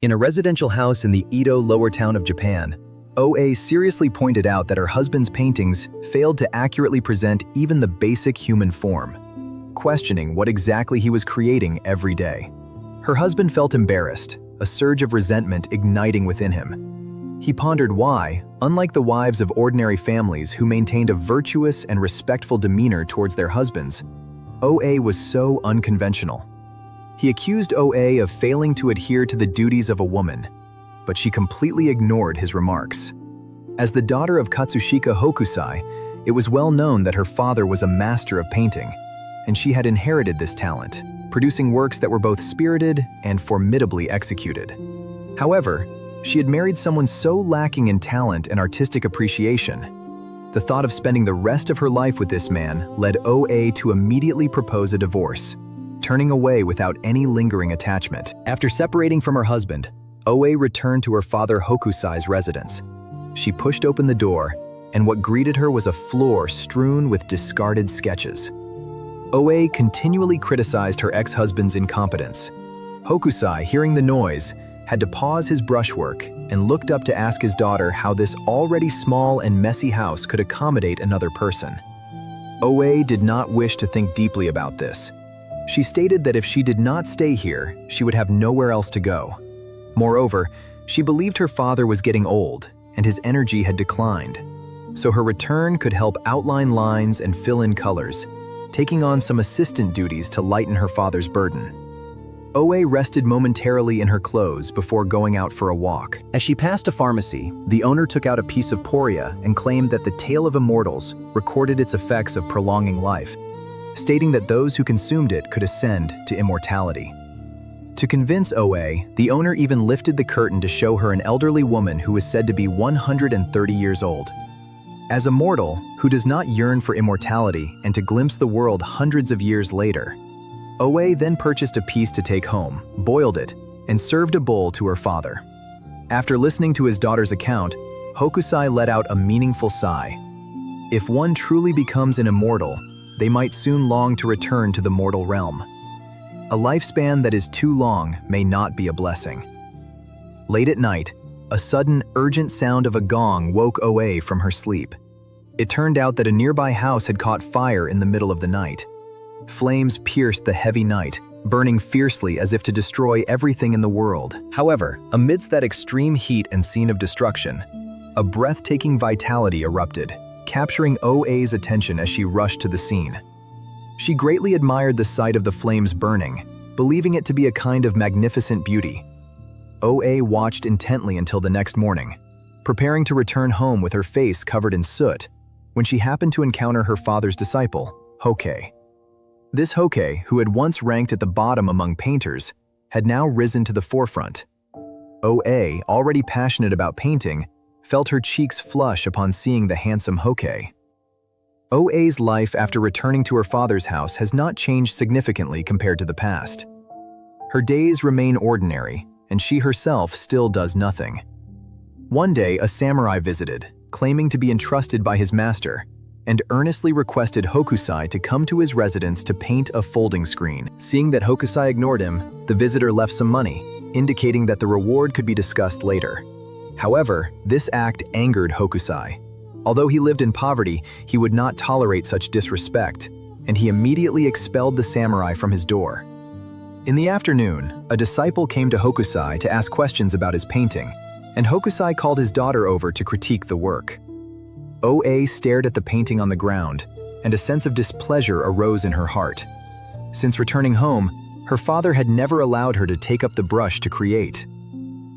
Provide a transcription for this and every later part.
In a residential house in the Edo lower town of Japan, OA seriously pointed out that her husband's paintings failed to accurately present even the basic human form, questioning what exactly he was creating every day. Her husband felt embarrassed, a surge of resentment igniting within him. He pondered why, unlike the wives of ordinary families who maintained a virtuous and respectful demeanor towards their husbands, OA was so unconventional. He accused OA of failing to adhere to the duties of a woman, but she completely ignored his remarks. As the daughter of Katsushika Hokusai, it was well known that her father was a master of painting, and she had inherited this talent, producing works that were both spirited and formidably executed. However, she had married someone so lacking in talent and artistic appreciation. The thought of spending the rest of her life with this man led OA to immediately propose a divorce, turning away without any lingering attachment. After separating from her husband, OA returned to her father Hokusai's residence. She pushed open the door, and what greeted her was a floor strewn with discarded sketches. OA continually criticized her ex-husband's incompetence. Hokusai, hearing the noise, had to pause his brushwork and looked up to ask his daughter how this already small and messy house could accommodate another person. OA did not wish to think deeply about this. She stated that if she did not stay here, she would have nowhere else to go. Moreover, she believed her father was getting old and his energy had declined, so her return could help outline lines and fill in colors, taking on some assistant duties to lighten her father's burden. OA rested momentarily in her clothes before going out for a walk. As she passed a pharmacy, the owner took out a piece of poria and claimed that the Tale of Immortals recorded its effects of prolonging life, stating that those who consumed it could ascend to immortality. To convince OA, the owner even lifted the curtain to show her an elderly woman who was said to be 130 years old. As a mortal who does not yearn for immortality and to glimpse the world hundreds of years later, OA then purchased a piece to take home, boiled it, and served a bowl to her father. After listening to his daughter's account, Hokusai let out a meaningful sigh. If one truly becomes an immortal, they might soon long to return to the mortal realm. A lifespan that is too long may not be a blessing. Late at night, a sudden, urgent sound of a gong woke OA from her sleep. It turned out that a nearby house had caught fire in the middle of the night. Flames pierced the heavy night, burning fiercely as if to destroy everything in the world. However, amidst that extreme heat and scene of destruction, a breathtaking vitality erupted, capturing OA's attention as she rushed to the scene. She greatly admired the sight of the flames burning, believing it to be a kind of magnificent beauty. OA watched intently until the next morning, preparing to return home with her face covered in soot, when she happened to encounter her father's disciple, Hokusai. This Hokusai, who had once ranked at the bottom among painters, had now risen to the forefront. OA, already passionate about painting, felt her cheeks flush upon seeing the handsome Hokusai. OA's life after returning to her father's house has not changed significantly compared to the past. Her days remain ordinary, and she herself still does nothing. One day, a samurai visited, claiming to be entrusted by his master, and earnestly requested Hokusai to come to his residence to paint a folding screen. Seeing that Hokusai ignored him, the visitor left some money, indicating that the reward could be discussed later. However, this act angered Hokusai. Although he lived in poverty, he would not tolerate such disrespect, and he immediately expelled the samurai from his door. In the afternoon, a disciple came to Hokusai to ask questions about his painting, and Hokusai called his daughter over to critique the work. OA stared at the painting on the ground, and a sense of displeasure arose in her heart. Since returning home, her father had never allowed her to take up the brush to create.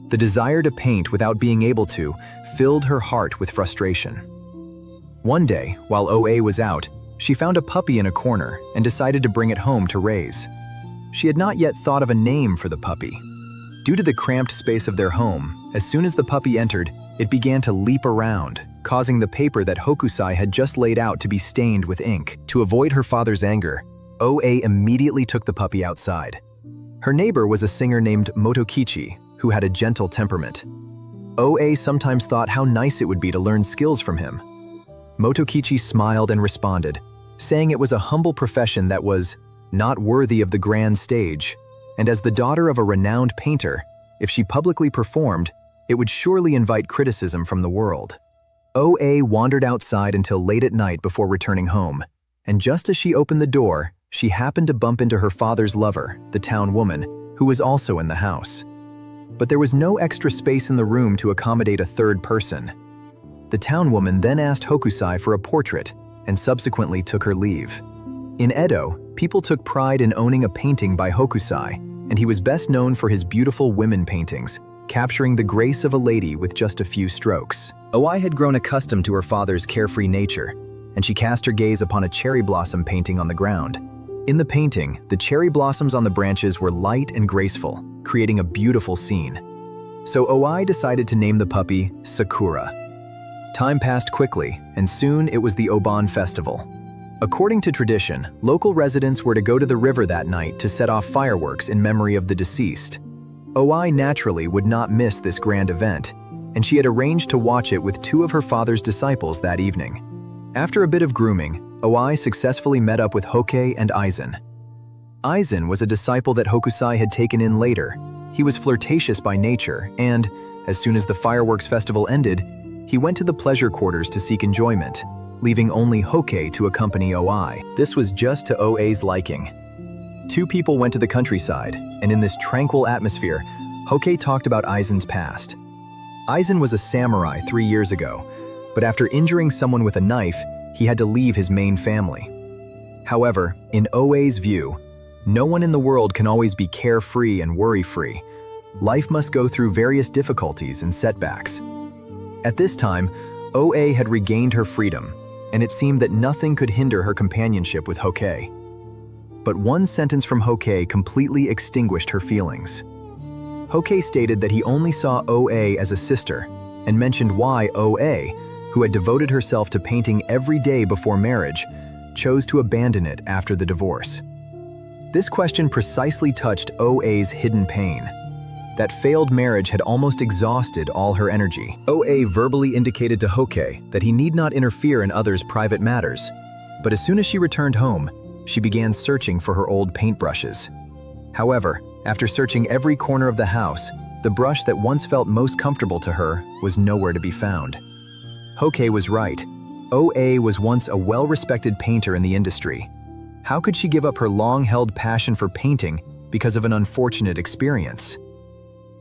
The desire to paint without being able to filled her heart with frustration. One day, while OA was out, she found a puppy in a corner and decided to bring it home to raise. She had not yet thought of a name for the puppy. Due to the cramped space of their home, as soon as the puppy entered, it began to leap around, causing the paper that Hokusai had just laid out to be stained with ink. To avoid her father's anger, OA immediately took the puppy outside. Her neighbor was a singer named Motokichi, who had a gentle temperament. OA sometimes thought how nice it would be to learn skills from him. Motokichi smiled and responded, saying it was a humble profession that was not worthy of the grand stage, and as the daughter of a renowned painter, If she publicly performed, it would surely invite criticism from the world. OA wandered outside until late at night before returning home, and just as she opened the door, she happened to bump into her father's lover, the town woman, who was also in the house. But there was no extra space in the room to accommodate a third person. The town woman then asked Hokusai for a portrait and subsequently took her leave. In Edo, people took pride in owning a painting by Hokusai, and he was best known for his beautiful women paintings, capturing the grace of a lady with just a few strokes. OI had grown accustomed to her father's carefree nature, and she cast her gaze upon a cherry blossom painting on the ground. In the painting, the cherry blossoms on the branches were light and graceful, creating a beautiful scene. So OI decided to name the puppy Sakura. Time passed quickly, and soon it was the Obon festival. According to tradition, local residents were to go to the river that night to set off fireworks in memory of the deceased. OI naturally would not miss this grand event, and she had arranged to watch it with two of her father's disciples that evening. After a bit of grooming, OI successfully met up with Hoke and Aizen. Aizen was a disciple that Hokusai had taken in later. He was flirtatious by nature, and, as soon as the fireworks festival ended, he went to the pleasure quarters to seek enjoyment, leaving only Hoke to accompany OI. This was just to OA's liking. Two people went to the countryside, and in this tranquil atmosphere, Hoke talked about Aizen's past. Aizen was a samurai 3 years ago, but after injuring someone with a knife, he had to leave his main family. However, in OA's view, no one in the world can always be carefree and worry-free. Life must go through various difficulties and setbacks. At this time, OA had regained her freedom, and it seemed that nothing could hinder her companionship with Hoke. But one sentence from Hoke completely extinguished her feelings. Hoke stated that he only saw OA as a sister, and mentioned why OA, who had devoted herself to painting every day before marriage, chose to abandon it after the divorce. This question precisely touched OA's hidden pain. That failed marriage had almost exhausted all her energy. OA verbally indicated to Hoke that he need not interfere in others' private matters, but as soon as she returned home, she began searching for her old paintbrushes. However, after searching every corner of the house, the brush that once felt most comfortable to her was nowhere to be found. Hoke was right. OA was once a well-respected painter in the industry. How could she give up her long-held passion for painting because of an unfortunate experience?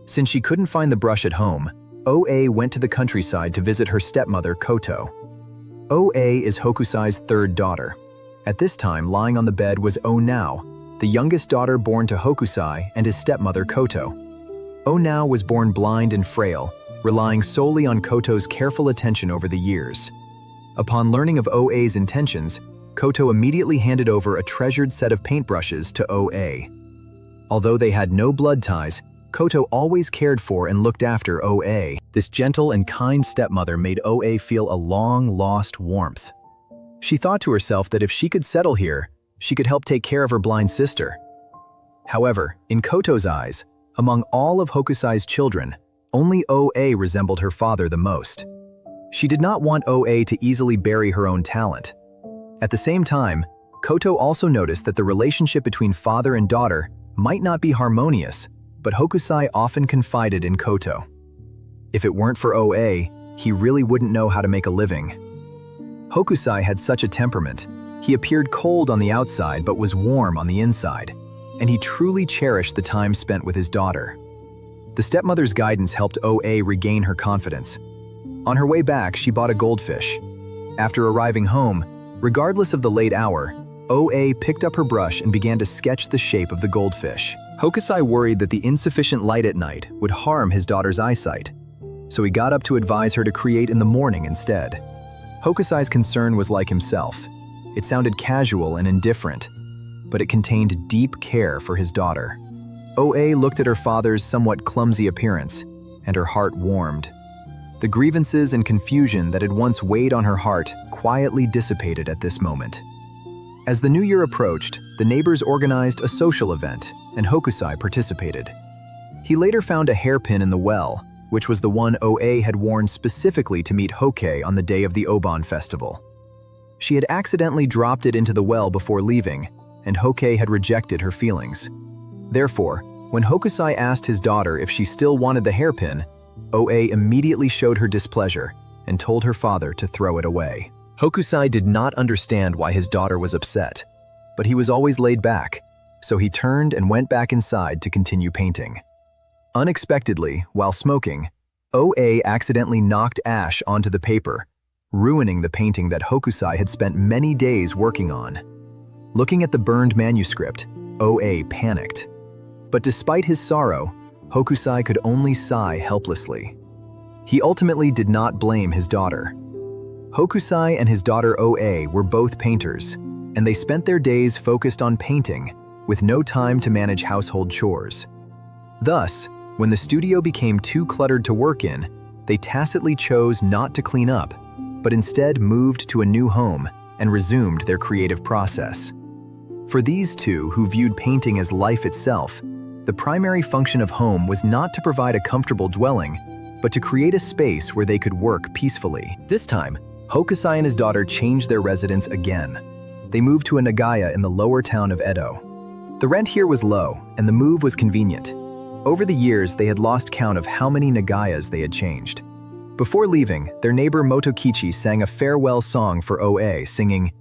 Since she couldn't find the brush at home, OA went to the countryside to visit her stepmother, Koto. OA is Hokusai's third daughter. At this time, lying on the bed was Onao, the youngest daughter born to Hokusai and his stepmother, Koto. Onao was born blind and frail, relying solely on Koto's careful attention over the years. Upon learning of OA's intentions, Koto immediately handed over a treasured set of paintbrushes to OA. Although they had no blood ties, Koto always cared for and looked after OA. This gentle and kind stepmother made OA feel a long-lost warmth. She thought to herself that if she could settle here, she could help take care of her blind sister. However, in Koto's eyes, among all of Hokusai's children, only OA resembled her father the most. She did not want OA to easily bury her own talent. At the same time, Koto also noticed that the relationship between father and daughter might not be harmonious, but Hokusai often confided in Koto. If it weren't for OA, he really wouldn't know how to make a living. Hokusai had such a temperament. He appeared cold on the outside but was warm on the inside, and he truly cherished the time spent with his daughter. The stepmother's guidance helped OA regain her confidence. On her way back, she bought a goldfish. After arriving home, regardless of the late hour, OA picked up her brush and began to sketch the shape of the goldfish. Hokusai worried that the insufficient light at night would harm his daughter's eyesight, so he got up to advise her to create in the morning instead. Hokusai's concern was like himself. It sounded casual and indifferent, but it contained deep care for his daughter. OA looked at her father's somewhat clumsy appearance, and her heart warmed. The grievances and confusion that had once weighed on her heart quietly dissipated at this moment. As the new year approached, the neighbors organized a social event, and Hokusai participated. He later found a hairpin in the well, which was the one OA had worn specifically to meet Hoke on the day of the Obon festival. She had accidentally dropped it into the well before leaving, and Hoke had rejected her feelings. Therefore, When Hokusai asked his daughter if she still wanted the hairpin, Oe immediately showed her displeasure and told her father to throw it away. Hokusai did not understand why his daughter was upset, but he was always laid back, so he turned and went back inside to continue painting. Unexpectedly, while smoking, Oe accidentally knocked ash onto the paper, ruining the painting that Hokusai had spent many days working on. Looking at the burned manuscript, Oe panicked. But despite his sorrow, Hokusai could only sigh helplessly. He ultimately did not blame his daughter. Hokusai and his daughter Oe were both painters, and they spent their days focused on painting, with no time to manage household chores. Thus, when the studio became too cluttered to work in, they tacitly chose not to clean up, but instead moved to a new home and resumed their creative process. For these two, who viewed painting as life itself, the primary function of home was not to provide a comfortable dwelling, but to create a space where they could work peacefully. This time, Hokusai and his daughter changed their residence again. They moved to a nagaya in the lower town of Edo. The rent here was low, and the move was convenient. Over the years, they had lost count of how many nagayas they had changed. Before leaving, their neighbor Motokichi sang a farewell song for Oe, singing,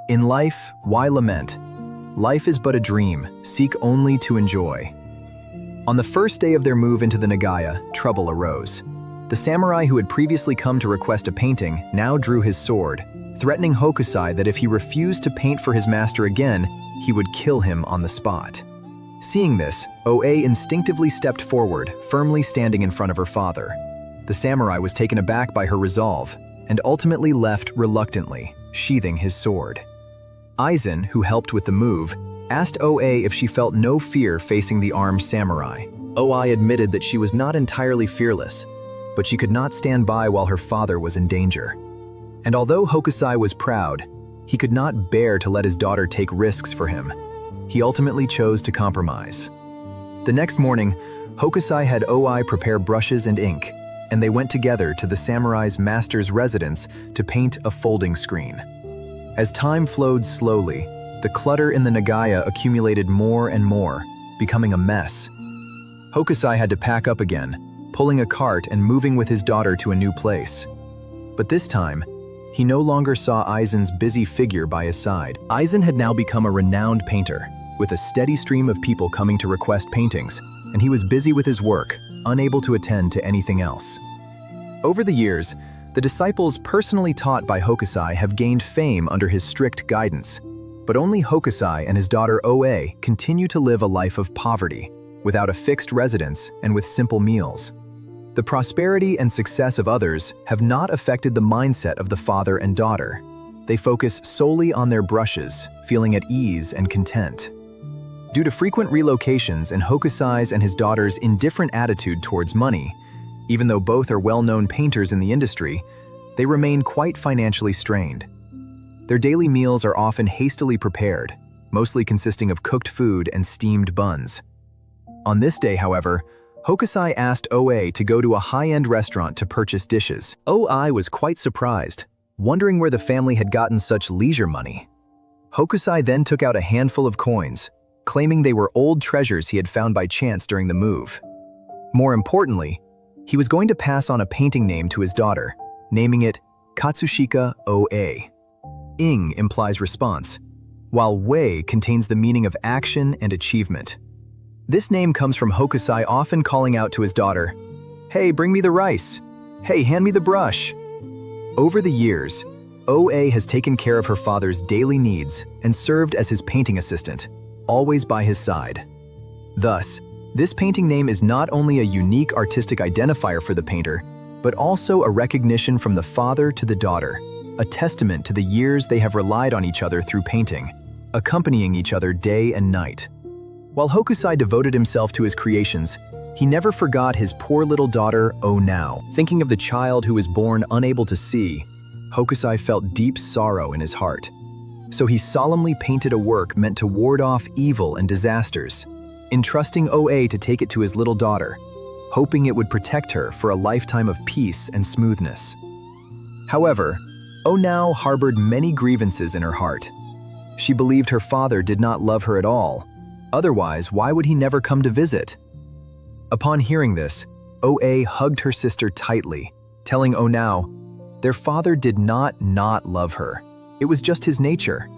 "In life, why lament? Life is but a dream, seek only to enjoy." On the first day of their move into the nagaya, trouble arose. The samurai who had previously come to request a painting now drew his sword, threatening Hokusai that if he refused to paint for his master again, he would kill him on the spot. Seeing this, Oe instinctively stepped forward, firmly standing in front of her father. The samurai was taken aback by her resolve, and ultimately left reluctantly, sheathing his sword. Aizen, who helped with the move, asked Oe if she felt no fear facing the armed samurai. Oe admitted that she was not entirely fearless, but she could not stand by while her father was in danger. And although Hokusai was proud, he could not bear to let his daughter take risks for him. He ultimately chose to compromise. The next morning, Hokusai had Oe prepare brushes and ink, and they went together to the samurai's master's residence to paint a folding screen. As time flowed slowly, the clutter in the nagaya accumulated more and more, becoming a mess. Hokusai had to pack up again, pulling a cart and moving with his daughter to a new place. But this time, he no longer saw Aizen's busy figure by his side. Aizen had now become a renowned painter, with a steady stream of people coming to request paintings, and he was busy with his work, unable to attend to anything else. Over the years, the disciples personally taught by Hokusai have gained fame under his strict guidance. But only Hokusai and his daughter Oe continue to live a life of poverty, without a fixed residence and with simple meals. The prosperity and success of others have not affected the mindset of the father and daughter. They focus solely on their brushes, feeling at ease and content. Due to frequent relocations and Hokusai's and his daughter's indifferent attitude towards money, even though both are well-known painters in the industry, they remain quite financially strained. Their daily meals are often hastily prepared, mostly consisting of cooked food and steamed buns. On this day, however, Hokusai asked Oe to go to a high-end restaurant to purchase dishes. Oe was quite surprised, wondering where the family had gotten such leisure money. Hokusai then took out a handful of coins, claiming they were old treasures he had found by chance during the move. More importantly, he was going to pass on a painting name to his daughter, naming it Katsushika Oe. Ing implies response, while Wei contains the meaning of action and achievement. This name comes from Hokusai often calling out to his daughter, "Hey, bring me the rice. Hey, hand me the brush." Over the years, Oe has taken care of her father's daily needs and served as his painting assistant, always by his side. Thus, this painting name is not only a unique artistic identifier for the painter, but also a recognition from the father to the daughter, a testament to the years they have relied on each other through painting, accompanying each other day and night. While Hokusai devoted himself to his creations, he never forgot his poor little daughter, Now. Thinking of the child who was born unable to see, Hokusai felt deep sorrow in his heart. So he solemnly painted a work meant to ward off evil and disasters, entrusting Oe to take it to his little daughter, hoping it would protect her for a lifetime of peace and smoothness. However, Now harbored many grievances in her heart. She believed her father did not love her at all, Otherwise, why would he never come to visit? Upon hearing this, OA hugged her sister tightly, telling Onao, their father did not love her. It was just his nature.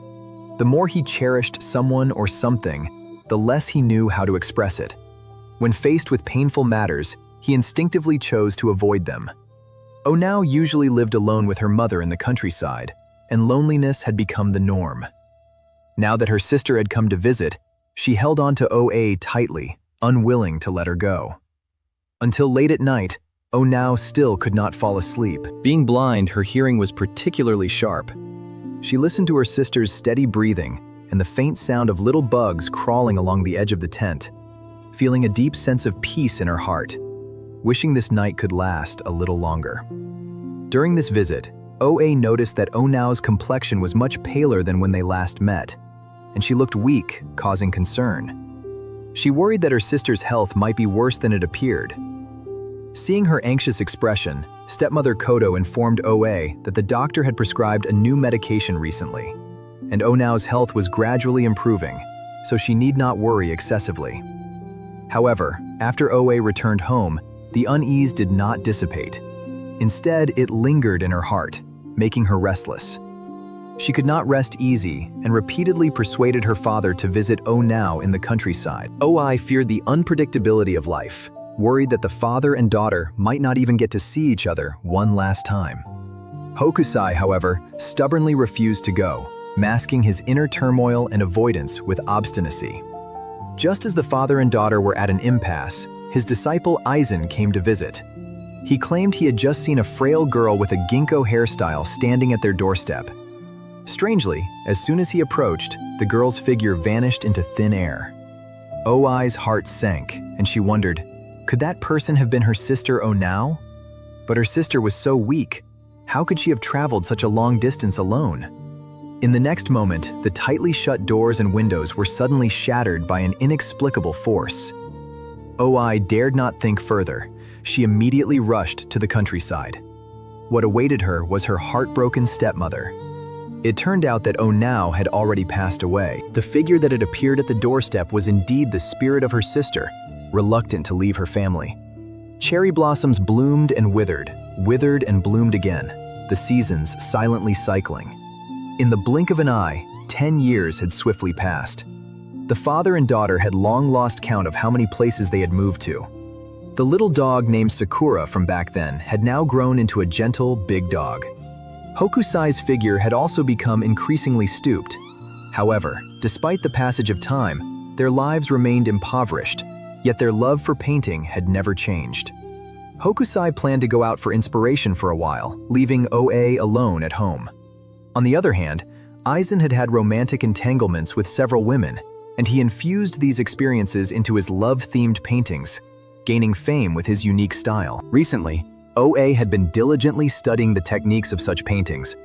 The more he cherished someone or something, the less he knew how to express it. When faced with painful matters, he instinctively chose to avoid them. Onao usually lived alone with her mother in the countryside, and loneliness had become the norm. Now that her sister had come to visit, she held on to OA tightly, unwilling to let her go. Until late at night, Onao still could not fall asleep. Being blind, her hearing was particularly sharp. She listened to her sister's steady breathing and the faint sound of little bugs crawling along the edge of the tent, feeling a deep sense of peace in her heart, wishing this night could last a little longer. During this visit, OA noticed that Onao's complexion was much paler than when they last met, and she looked weak, causing concern. She worried that her sister's health might be worse than it appeared. Seeing her anxious expression, stepmother Kodo informed OA that the doctor had prescribed a new medication recently, and Onao's health was gradually improving, so she need not worry excessively. However, after OA returned home, the unease did not dissipate. Instead, it lingered in her heart, making her restless. She could not rest easy and repeatedly persuaded her father to visit Onao in the countryside. OI feared the unpredictability of life, worried that the father and daughter might not even get to see each other one last time. Hokusai, however, stubbornly refused to go, masking his inner turmoil and avoidance with obstinacy. Just as the father and daughter were at an impasse, his disciple Aizen came to visit. He claimed he had just seen a frail girl with a ginkgo hairstyle standing at their doorstep. Strangely, as soon as he approached, the girl's figure vanished into thin air. OI's heart sank, and she wondered, could that person have been her sister Onao? But her sister was so weak. How could she have traveled such a long distance alone? In the next moment, the tightly shut doors and windows were suddenly shattered by an inexplicable force. OI dared not think further. She immediately rushed to the countryside. What awaited her was her heartbroken stepmother. It turned out that Onao had already passed away. The figure that had appeared at the doorstep was indeed the spirit of her sister, reluctant to leave her family. Cherry blossoms bloomed and withered and bloomed again, the seasons silently cycling. In the blink of an eye, 10 years had swiftly passed. The father and daughter had long lost count of how many places they had moved to. The little dog named Sakura from back then had now grown into a gentle, big dog. Hokusai's figure had also become increasingly stooped. However, despite the passage of time, their lives remained impoverished, yet their love for painting had never changed. Hokusai planned to go out for inspiration for a while, leaving OA alone at home. On the other hand, Aizen had had romantic entanglements with several women, and he infused these experiences into his love-themed paintings, gaining fame with his unique style. Recently, OA had been diligently studying the techniques of such paintings,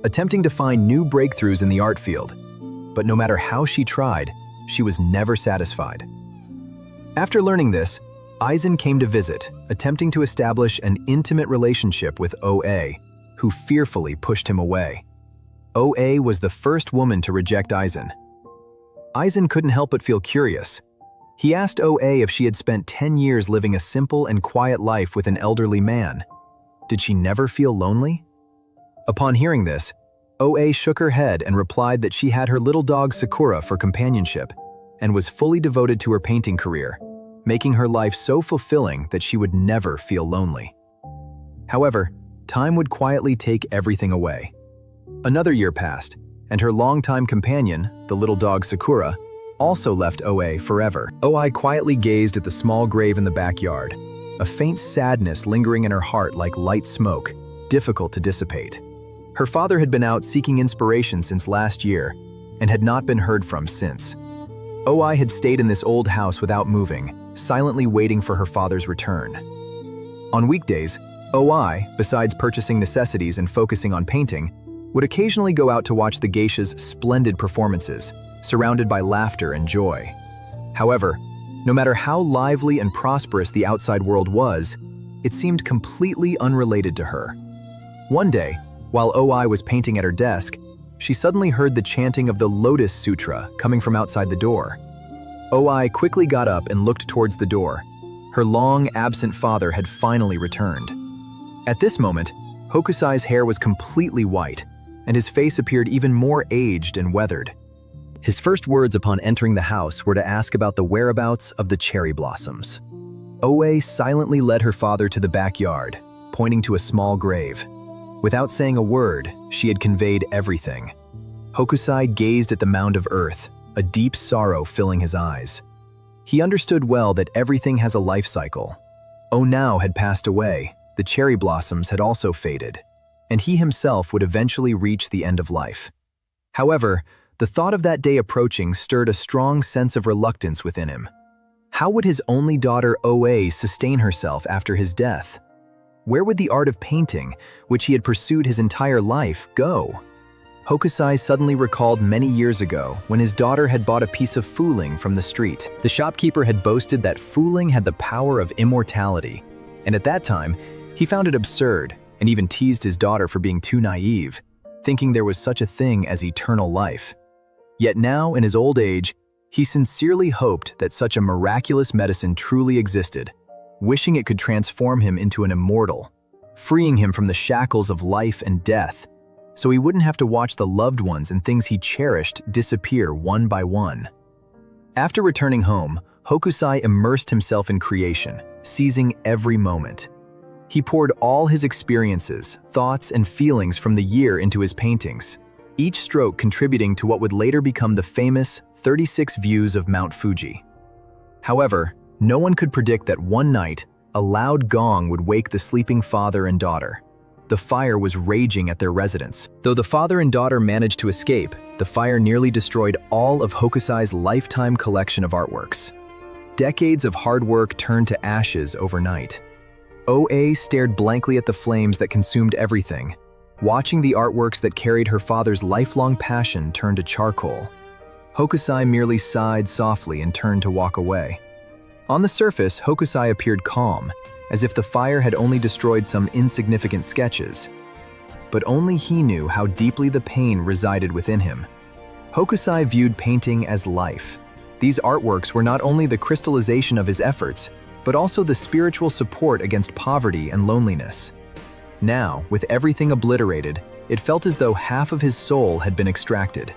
attempting to find new breakthroughs in the art field. But no matter how she tried, she was never satisfied. After learning this, Aizen came to visit, attempting to establish an intimate relationship with OA, who fearfully pushed him away. OA was the first woman to reject Aizen. Aizen couldn't help but feel curious. He asked OA if she had spent 10 years living a simple and quiet life with an elderly man. Did she never feel lonely? Upon hearing this, OA shook her head and replied that she had her little dog Sakura for companionship and was fully devoted to her painting career, making her life so fulfilling that she would never feel lonely. However, time would quietly take everything away. Another year passed, and her longtime companion, the little dog Sakura, also left OA forever. OI quietly gazed at the small grave in the backyard, a faint sadness lingering in her heart like light smoke, difficult to dissipate. Her father had been out seeking inspiration since last year and had not been heard from since. OI had stayed in this old house without moving, silently waiting for her father's return. On weekdays, OI, besides purchasing necessities and focusing on painting, would occasionally go out to watch the geisha's splendid performances, surrounded by laughter and joy. However, no matter how lively and prosperous the outside world was, it seemed completely unrelated to her. One day, while OI was painting at her desk, she suddenly heard the chanting of the Lotus Sutra coming from outside the door. Oi quickly got up and looked towards the door. Her long, absent father had finally returned. At this moment, Hokusai's hair was completely white, and his face appeared even more aged and weathered. His first words upon entering the house were to ask about the whereabouts of the cherry blossoms. Oi silently led her father to the backyard, pointing to a small grave. Without saying a word, she had conveyed everything. Hokusai gazed at the mound of earth, a deep sorrow filling his eyes. He understood well that everything has a life cycle. Onao had passed away, the cherry blossoms had also faded, and he himself would eventually reach the end of life. However, the thought of that day approaching stirred a strong sense of reluctance within him. How would his only daughter Oe sustain herself after his death? Where would the art of painting, which he had pursued his entire life, go? Hokusai suddenly recalled many years ago when his daughter had bought a piece of fooling from the street. The shopkeeper had boasted that fooling had the power of immortality, and at that time, he found it absurd and even teased his daughter for being too naive, thinking there was such a thing as eternal life. Yet now, in his old age, he sincerely hoped that such a miraculous medicine truly existed, wishing it could transform him into an immortal, freeing him from the shackles of life and death, so he wouldn't have to watch the loved ones and things he cherished disappear one by one. After returning home, Hokusai immersed himself in creation, seizing every moment. He poured all his experiences, thoughts, and feelings from the year into his paintings, each stroke contributing to what would later become the famous 36 views of Mount Fuji. However, no one could predict that one night, a loud gong would wake the sleeping father and daughter. The fire was raging at their residence. Though the father and daughter managed to escape, the fire nearly destroyed all of Hokusai's lifetime collection of artworks. Decades of hard work turned to ashes overnight. Oe stared blankly at the flames that consumed everything, watching the artworks that carried her father's lifelong passion turn to charcoal. Hokusai merely sighed softly and turned to walk away. On the surface, Hokusai appeared calm, as if the fire had only destroyed some insignificant sketches. But only he knew how deeply the pain resided within him. Hokusai viewed painting as life. These artworks were not only the crystallization of his efforts, but also the spiritual support against poverty and loneliness. Now, with everything obliterated, it felt as though half of his soul had been extracted.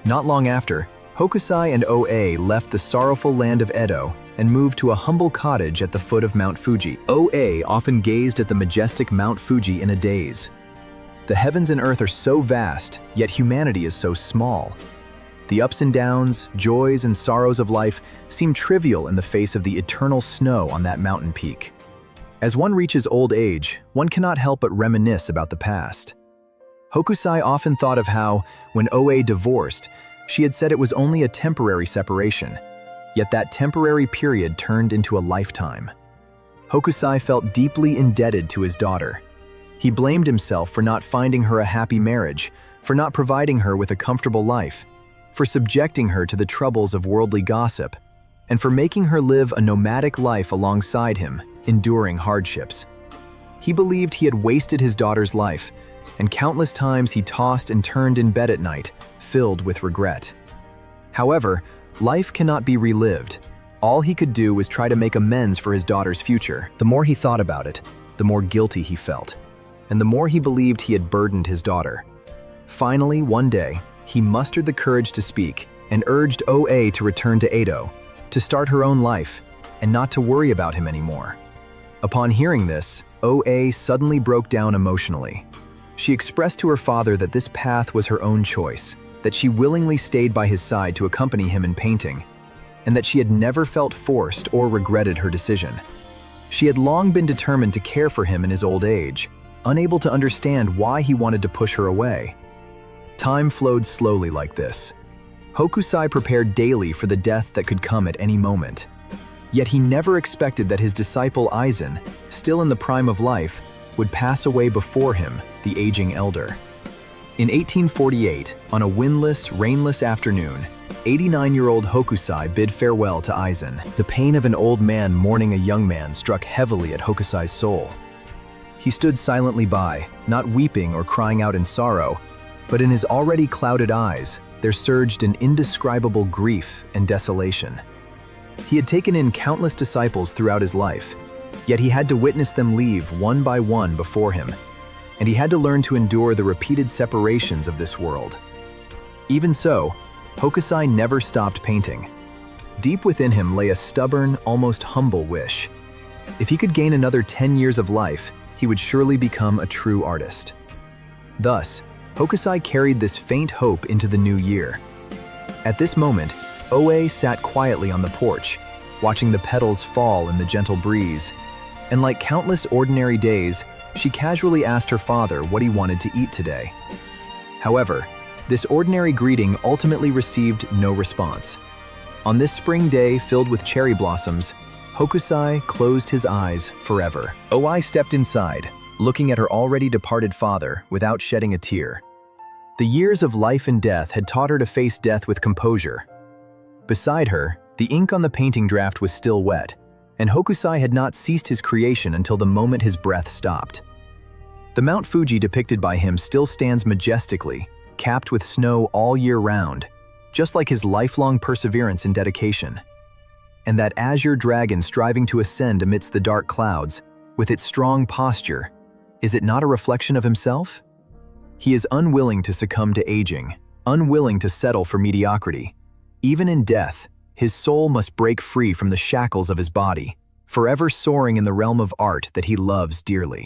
Not long after, Hokusai and Oe left the sorrowful land of Edo and moved to a humble cottage at the foot of Mount Fuji. Oe often gazed at the majestic Mount Fuji in a daze. The heavens and earth are so vast, yet humanity is so small. The ups and downs, joys and sorrows of life seem trivial in the face of the eternal snow on that mountain peak. As one reaches old age, one cannot help but reminisce about the past. Hokusai often thought of how, when Oe divorced, she had said it was only a temporary separation, yet that temporary period turned into a lifetime. Hokusai felt deeply indebted to his daughter. He blamed himself for not finding her a happy marriage, for not providing her with a comfortable life, for subjecting her to the troubles of worldly gossip, and for making her live a nomadic life alongside him, enduring hardships. He believed he had wasted his daughter's life, and countless times he tossed and turned in bed at night, filled with regret. However, life cannot be relived. All he could do was try to make amends for his daughter's future. The more he thought about it, the more guilty he felt, and the more he believed he had burdened his daughter. Finally, one day, he mustered the courage to speak and urged Oe to return to Edo, to start her own life, and not to worry about him anymore. Upon hearing this, Oe suddenly broke down emotionally. She expressed to her father that this path was her own choice, that she willingly stayed by his side to accompany him in painting, and that she had never felt forced or regretted her decision. She had long been determined to care for him in his old age, unable to understand why he wanted to push her away. Time flowed slowly like this. Hokusai prepared daily for the death that could come at any moment. Yet he never expected that his disciple Aizen, still in the prime of life, would pass away before him, the aging elder. In 1848, on a windless, rainless afternoon, 89-year-old Hokusai bid farewell to Aizen. The pain of an old man mourning a young man struck heavily at Hokusai's soul. He stood silently by, not weeping or crying out in sorrow, but in his already clouded eyes, there surged an indescribable grief and desolation. He had taken in countless disciples throughout his life, yet he had to witness them leave one by one before him, and he had to learn to endure the repeated separations of this world. Even so, Hokusai never stopped painting. Deep within him lay a stubborn, almost humble wish. If he could gain another 10 years of life, he would surely become a true artist. Thus, Hokusai carried this faint hope into the new year. At this moment, Oe sat quietly on the porch, watching the petals fall in the gentle breeze, and like countless ordinary days, she casually asked her father what he wanted to eat today. However, this ordinary greeting ultimately received no response. On this spring day filled with cherry blossoms, Hokusai closed his eyes forever. Oe stepped inside, looking at her already departed father without shedding a tear. The years of life and death had taught her to face death with composure. Beside her, the ink on the painting draft was still wet, and Hokusai had not ceased his creation until the moment his breath stopped. The Mount Fuji depicted by him still stands majestically, capped with snow all year round, just like his lifelong perseverance and dedication. And that azure dragon striving to ascend amidst the dark clouds, with its strong posture, is it not a reflection of himself? He is unwilling to succumb to aging, unwilling to settle for mediocrity. Even in death, his soul must break free from the shackles of his body, forever soaring in the realm of art that he loves dearly.